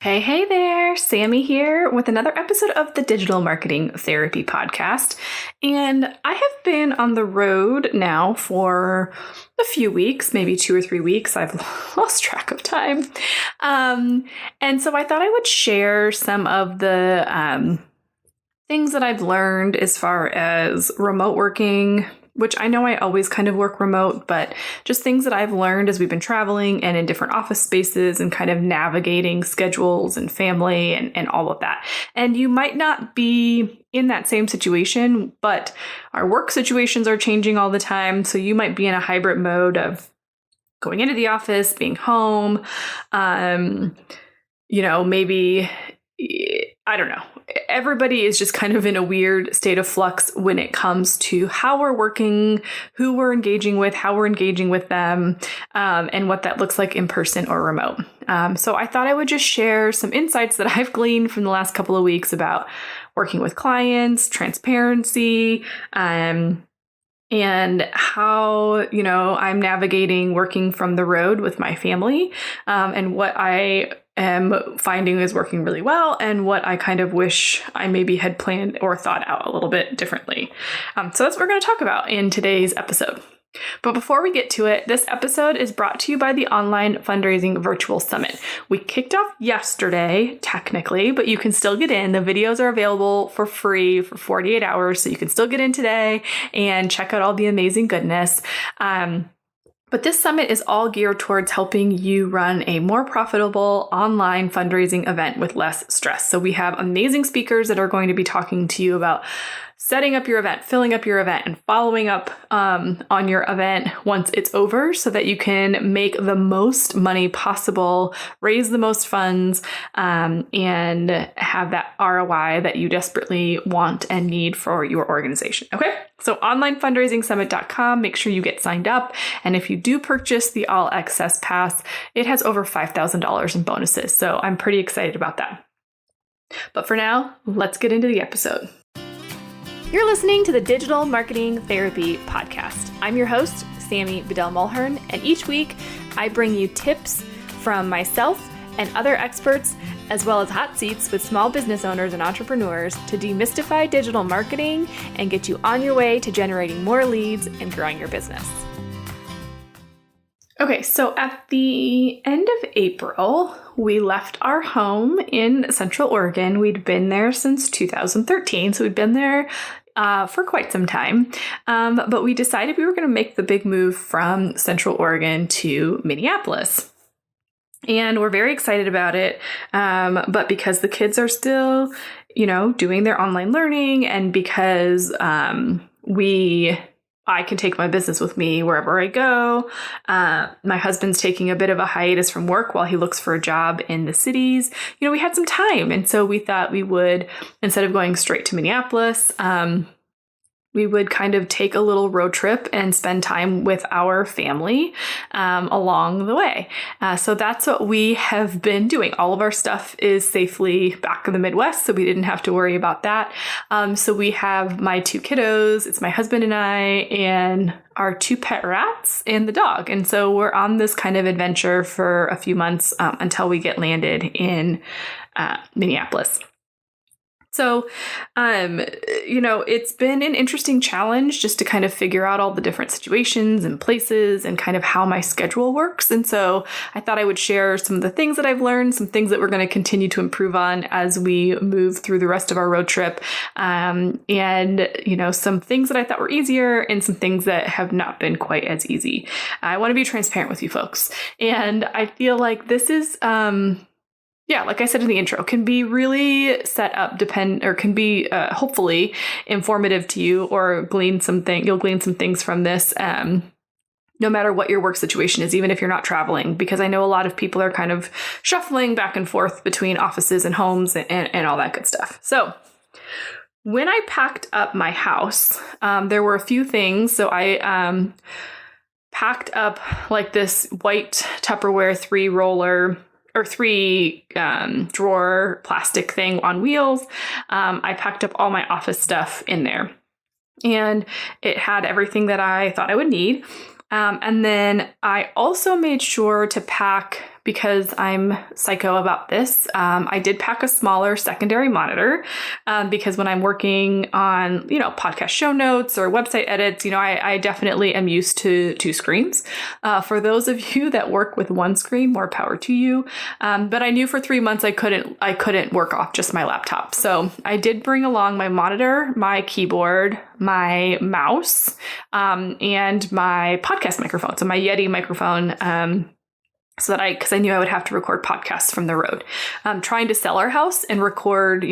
Hey there, Sammy here with another episode of the Digital Marketing Therapy Podcast. And I have been on the road now for a few weeks, maybe 2 or 3 weeks. I've lost track of time. And so I thought I would share some of the things that I've learned as far as remote working, which I know I always kind of work remote, but just things that I've learned as we've been traveling and in different office spaces and kind of navigating schedules and family and all of that. And you might not be in that same situation, but our work situations are changing all the time. So you might be in a hybrid mode of going into the office, being home, maybe, I don't know. Everybody is just kind of in a weird state of flux when it comes to how we're working, who we're engaging with, how we're engaging with them, and what that looks like in person or remote. So I thought I would just share some insights that I've gleaned from the last couple of weeks about working with clients, transparency, and how, I'm navigating working from the road with my family, and what I am finding is working really well and what I kind of wish I maybe had planned or thought out a little bit differently. So that's what we're going to talk about in today's episode. But before we get to it, this episode is brought to you by the Online Fundraising Virtual Summit. We kicked off yesterday, technically, but you can still get in. The videos are available for free for 48 hours, so you can still get in today and check out all the amazing goodness. But this summit is all geared towards helping you run a more profitable online fundraising event with less stress. So we have amazing speakers that are going to be talking to you about setting up your event, filling up your event, and following up on your event once it's over so that you can make the most money possible, raise the most funds, and have that ROI that you desperately want and need for your organization. Okay? So onlinefundraisingsummit.com, make sure you get signed up. And if you do purchase the All Access Pass, it has over $5,000 in bonuses. So I'm pretty excited about that. But for now, let's get into the episode. You're listening to the Digital Marketing Therapy Podcast. I'm your host, Sammy Bedell-Mulhern, and each week I bring you tips from myself and other experts, as well as hot seats with small business owners and entrepreneurs to demystify digital marketing and get you on your way to generating more leads and growing your business. Okay, so at the end of April, we left our home in Central Oregon. We'd been there since 2013, so we'd been there for quite some time. But we decided we were going to make the big move from Central Oregon to Minneapolis. And we're very excited about it. But because the kids are still, doing their online learning, and because I can take my business with me wherever I go. My husband's taking a bit of a hiatus from work while he looks for a job in the cities. We had some time. And so we thought we would, instead of going straight to Minneapolis, we would kind of take a little road trip and spend time with our family along the way. So that's what we have been doing. All of our stuff is safely back in the Midwest, so we didn't have to worry about that. So we have my 2 kiddos, it's my husband and I, and our 2 pet rats and the dog. And so we're on this kind of adventure for a few months until we get landed in Minneapolis. So, it's been an interesting challenge just to kind of figure out all the different situations and places and kind of how my schedule works. And so I thought I would share some of the things that I've learned, some things that we're going to continue to improve on as we move through the rest of our road trip. And, some things that I thought were easier and some things that have not been quite as easy. I want to be transparent with you folks. And I feel like this is, like I said in the intro, can be really set up, can be hopefully informative to you, or you'll glean some things from this, no matter what your work situation is, even if you're not traveling, because I know a lot of people are kind of shuffling back and forth between offices and homes and all that good stuff. So when I packed up my house, there were a few things. So I packed up like this white Tupperware 3 drawer plastic thing on wheels. I packed up all my office stuff in there, and it had everything that I thought I would need. And then I also made sure to pack because I'm psycho about this, I did pack a smaller secondary monitor because when I'm working on, podcast show notes or website edits, I definitely am used to two screens. For those of you that work with one screen, more power to you. But I knew for 3 months I couldn't work off just my laptop. So I did bring along my monitor, my keyboard, my mouse, and my podcast microphone. So my Yeti microphone, because I knew I would have to record podcasts from the road. Trying to sell our house and record,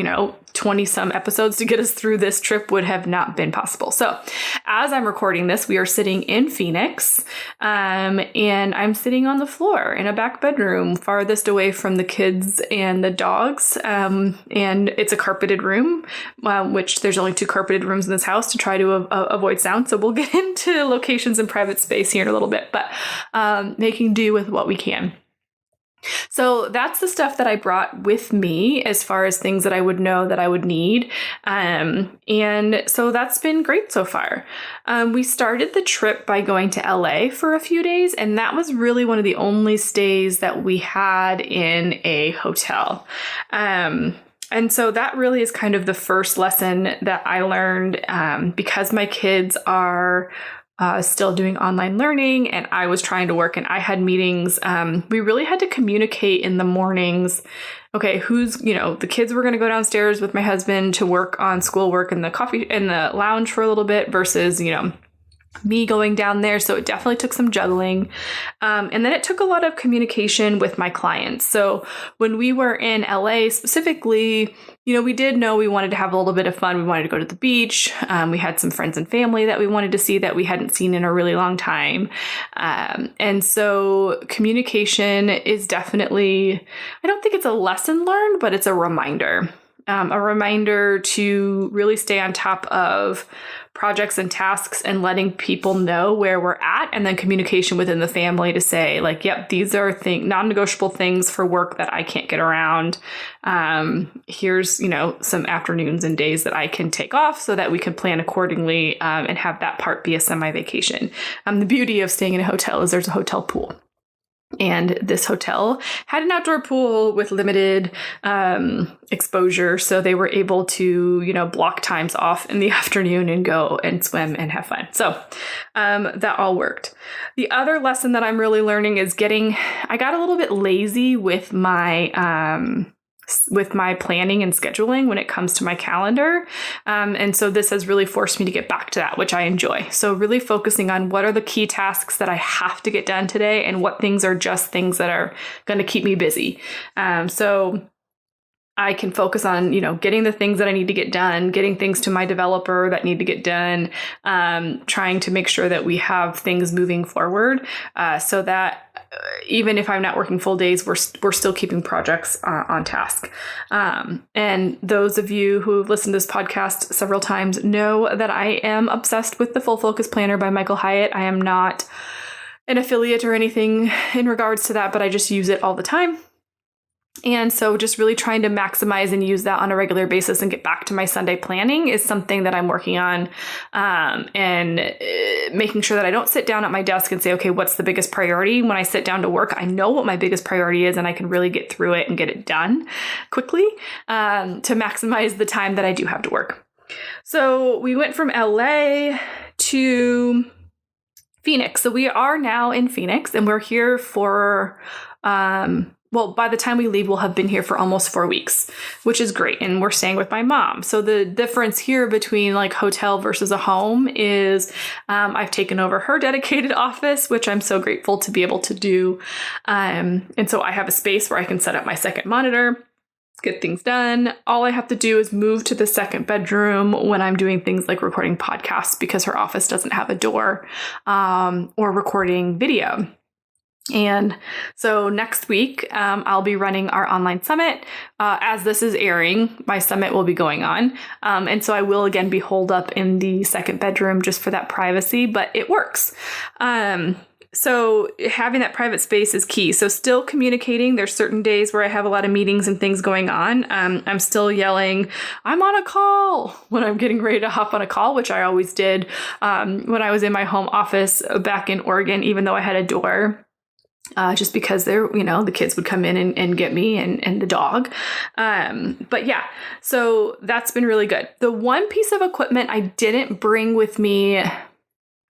20 some episodes to get us through this trip would have not been possible. So as I'm recording this, we are sitting in Phoenix, and I'm sitting on the floor in a back bedroom farthest away from the kids and the dogs. And it's a carpeted room, which there's only 2 carpeted rooms in this house to try to avoid sound. So we'll get into locations and private space here in a little bit, but making do with what we can. So that's the stuff that I brought with me as far as things that I would know that I would need. And so that's been great so far. We started the trip by going to LA for a few days, and that was really one of the only stays that we had in a hotel. And so that really is kind of the first lesson that I learned because my kids are still doing online learning and I was trying to work and I had meetings. We really had to communicate in the mornings. Okay, the kids were going to go downstairs with my husband to work on schoolwork in the lounge for a little bit versus, me going down there. So it definitely took some juggling. And then it took a lot of communication with my clients. So when we were in LA specifically, we did know we wanted to have a little bit of fun. We wanted to go to the beach. We had some friends and family that we wanted to see that we hadn't seen in a really long time. And so communication is definitely, I don't think it's a lesson learned, but it's a reminder. A reminder to really stay on top of projects and tasks and letting people know where we're at, and then communication within the family to say yep, these are non-negotiable things for work that I can't get around. Here's, some afternoons and days that I can take off so that we can plan accordingly and have that part be a semi-vacation. The beauty of staying in a hotel is there's a hotel pool. And this hotel had an outdoor pool with limited exposure. So they were able to, block times off in the afternoon and go and swim and have fun. So that all worked. The other lesson that I'm really learning is I got a little bit lazy with my planning and scheduling when it comes to my calendar. And so this has really forced me to get back to that, which I enjoy. So really focusing on what are the key tasks that I have to get done today and what things are just things that are going to keep me busy. So I can focus on, getting the things that I need to get done, getting things to my developer that need to get done, trying to make sure that we have things moving forward so that even if I'm not working full days, we're still keeping projects on task. And those of you who have listened to this podcast several times know that I am obsessed with the Full Focus Planner by Michael Hyatt. I am not an affiliate or anything in regards to that, but I just use it all the time. And so just really trying to maximize and use that on a regular basis and get back to my Sunday planning is something that I'm working on, and making sure that I don't sit down at my desk and say, okay, what's the biggest priority? When I sit down to work, I know what my biggest priority is and I can really get through it and get it done quickly to maximize the time that I do have to work. So we went from LA to Phoenix. So we are now in Phoenix and we're here for by the time we leave, we'll have been here for almost 4 weeks, which is great. And we're staying with my mom. So the difference here between hotel versus a home is I've taken over her dedicated office, which I'm so grateful to be able to do. And so I have a space where I can set up my second monitor, get things done. All I have to do is move to the second bedroom when I'm doing things like recording podcasts because her office doesn't have a door, or recording video. And so next week, I'll be running our online summit. As this is airing, my summit will be going on. And so I will again be holed up in the second bedroom just for that privacy, but it works. So having that private space is key. So still communicating. There's certain days where I have a lot of meetings and things going on. I'm still yelling, I'm on a call when I'm getting ready to hop on a call, which I always did when I was in my home office back in Oregon, even though I had a door. just because the kids would come in and get me and the dog. But yeah, so that's been really good. The one piece of equipment I didn't bring with me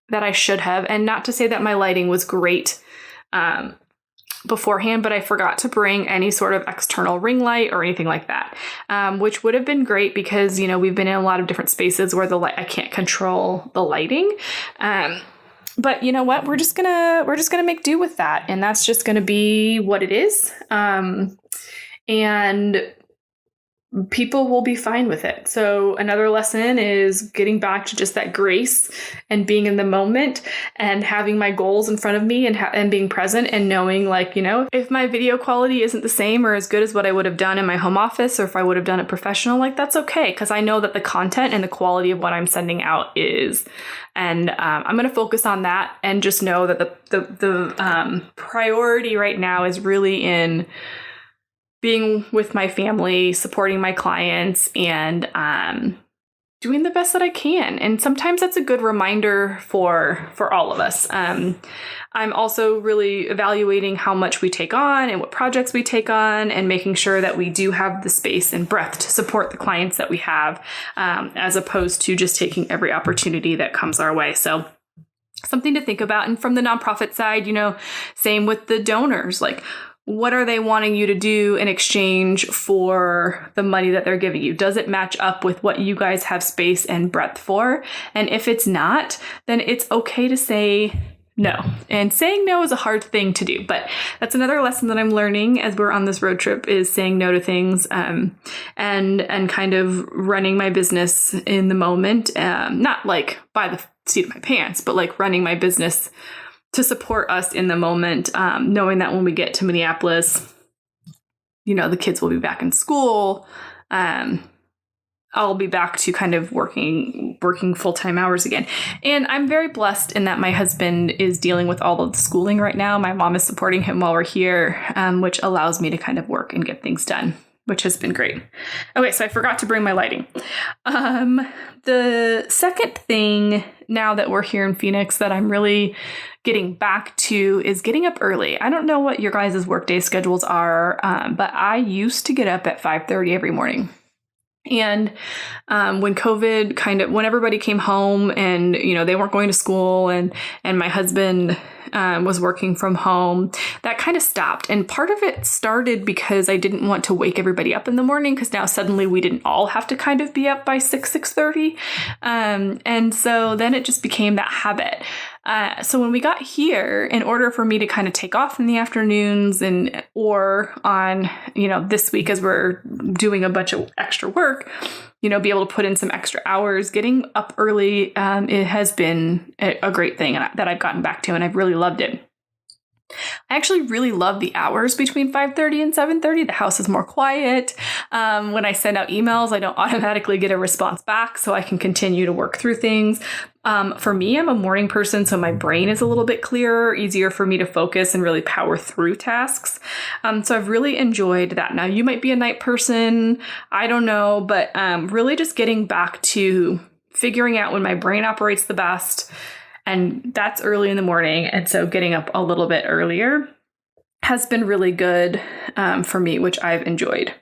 that I should have, and not to say that my lighting was great beforehand, but I forgot to bring any sort of external ring light or anything like that, which would have been great because, we've been in a lot of different spaces where I can't control the lighting. But you know what? We're just gonna make do with that, and that's just gonna be what it is. And people will be fine with it. So another lesson is getting back to just that grace and being in the moment and having my goals in front of me and being present and knowing, if my video quality isn't the same or as good as what I would have done in my home office, or if I would have done it professional, that's okay, because I know that the content and the quality of what I'm sending out is. And I'm going to focus on that and just know that the priority right now is really in being with my family, supporting my clients, and doing the best that I can. And sometimes that's a good reminder for all of us. I'm also really evaluating how much we take on and what projects we take on, and making sure that we do have the space and breadth to support the clients that we have, as opposed to just taking every opportunity that comes our way. So something to think about. And from the nonprofit side, same with the donors, what are they wanting you to do in exchange for the money that they're giving you? Does it match up with what you guys have space and breadth for? And if it's not, then it's okay to say no. And saying no is a hard thing to do, but that's another lesson that I'm learning as we're on this road trip, is saying no to things, and kind of running my business in the moment, not by the seat of my pants, but running my business to support us in the moment, knowing that when we get to Minneapolis, the kids will be back in school. I'll be back to kind of working full-time hours again. And I'm very blessed in that my husband is dealing with all of the schooling right now. My mom is supporting him while we're here, which allows me to kind of work and get things done, which has been great. Okay, so I forgot to bring my lighting. The second thing, now that we're here in Phoenix, that I'm really getting back to is getting up early. I don't know what your guys' workday schedules are, but I used to get up at 5:30 every morning. And when COVID when everybody came home and, they weren't going to school, and my husband was working from home, that kind of stopped. And part of it started because I didn't want to wake everybody up in the morning, because now suddenly we didn't all have to kind of be up by 6:30. And so then it just became that habit. So when we got here, in order for me to kind of take off in the afternoons or on, this week as we're doing a bunch of extra work, be able to put in some extra hours, getting up early, it has been a great thing that I've gotten back to, and I've really loved it. I actually really love the hours between 5:30 and 7:30. The house is more quiet. When I send out emails, I don't automatically get a response back, so I can continue to work through things. For me, I'm a morning person, so my brain is a little bit clearer, easier for me to focus and really power through tasks. So I've really enjoyed that. Now, you might be a night person, I don't know, but really just getting back to figuring out when my brain operates the best. And that's early in the morning. And so getting up a little bit earlier has been really good for me, which I've enjoyed.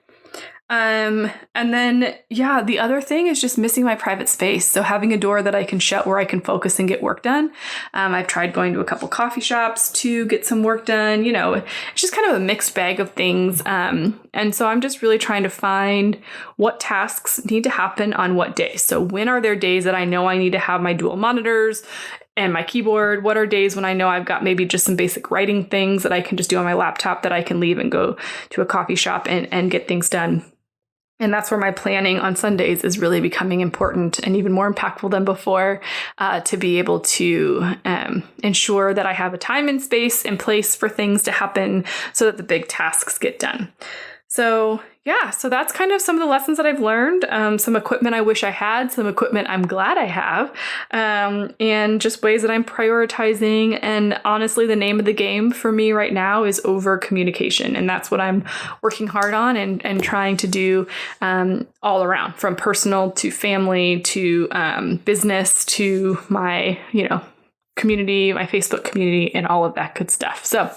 And then, the other thing is just missing my private space. So having a door that I can shut where I can focus and get work done. I've tried going to a couple coffee shops to get some work done. It's just kind of a mixed bag of things. And so I'm just really trying to find what tasks need to happen on what days. So when are there days that I know I need to have my dual monitors and my keyboard? What are days when I know I've got maybe just some basic writing things that I can just do on my laptop that I can leave and go to a coffee shop and get things done? And that's where my planning on Sundays is really becoming important and even more impactful than before, to be able to ensure that I have a time and space and place for things to happen so that the big tasks get done. So that's kind of some of the lessons that I've learned. Some equipment I wish I had, some equipment I'm glad I have, and just ways that I'm prioritizing. And honestly, the name of the game for me right now is over communication. And that's what I'm working hard on and trying to do all around, from personal to family to business to my, community, my Facebook community, and all of that good stuff. So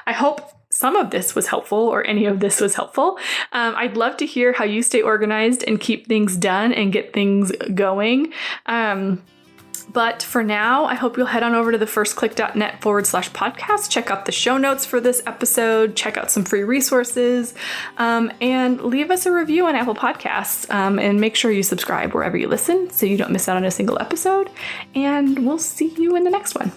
I hope some of this was helpful, or any of this was helpful. I'd love to hear how you stay organized and keep things done and get things going. But for now, I hope you'll head on over to thefirstclick.net/podcast, check out the show notes for this episode, check out some free resources, and leave us a review on Apple Podcasts, and make sure you subscribe wherever you listen so you don't miss out on a single episode. And we'll see you in the next one.